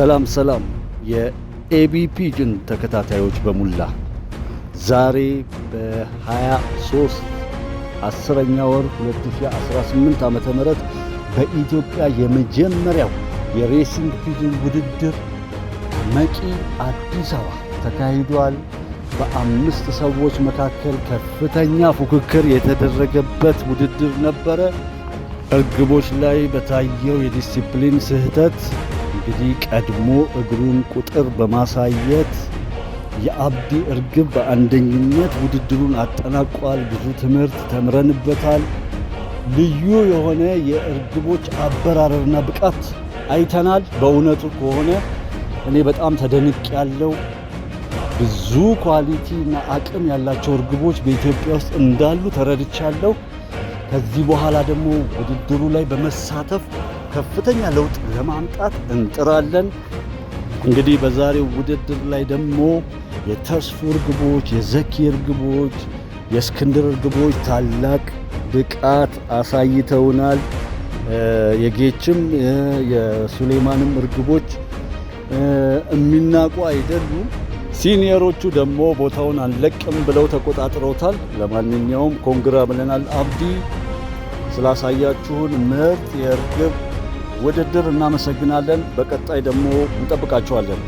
ሰላም ሰላም የኤቢፒ ጅን ተከታታዮች በሙላ ዛሬ በ23 10ኛ ወር 2018 ዓመተ ምህረት በኢትዮጵያ የመጀመሪያው የሬሲንግ ፒጅን ውድድር መቂ አዲስ አበባ ተካሂዷል። በአምስት ሰዎች መካከል ከፍተኛ ፉክክር የተደረገበት ውድድር ነበረ። እርግቦች ላይ በታየው የዲሲፕሊን ስህተት እንግዲህ ቀድሞ እግሩን ቁጥር በማሳየት የአብዲ እርግብ በአንደኝነት ውድድሩን አጠናቋል። ብዙ ትምህርት ተምረንበታል። ልዩ የሆነ የእርግቦች አበራረርና ብቃት አይተናል። በእውነቱ ከሆነ እኔ በጣም ተደንቅ ያለው ብዙ ኳሊቲ እና አቅም ያላቸው እርግቦች በኢትዮጵያ ውስጥ እንዳሉ ተረድቻለሁ። ከዚህ በኋላ ደግሞ ውድድሩ ላይ በመሳተፍ ከፍተኛ ለውጥ ለማምጣት እንጥራለን። እንግዲህ በዛሬው ውድድር ላይ ደግሞ የተስፉ እርግቦች፣ የዘኪ እርግቦች፣ የእስክንድር እርግቦች ታላቅ ብቃት አሳይተውናል። የጌችም የሱሌማንም እርግቦች የሚናቁ አይደሉም። ሲኒየሮቹ ደግሞ ቦታውን አንለቅም ብለው ተቆጣጥረውታል። ለማንኛውም ኮንግራ ብለናል። አብዲ ስላሳያችሁን ምርጥ የእርግብ ውድድር እናመሰግናለን። በቀጣይ ደግሞ እንጠብቃችኋለን።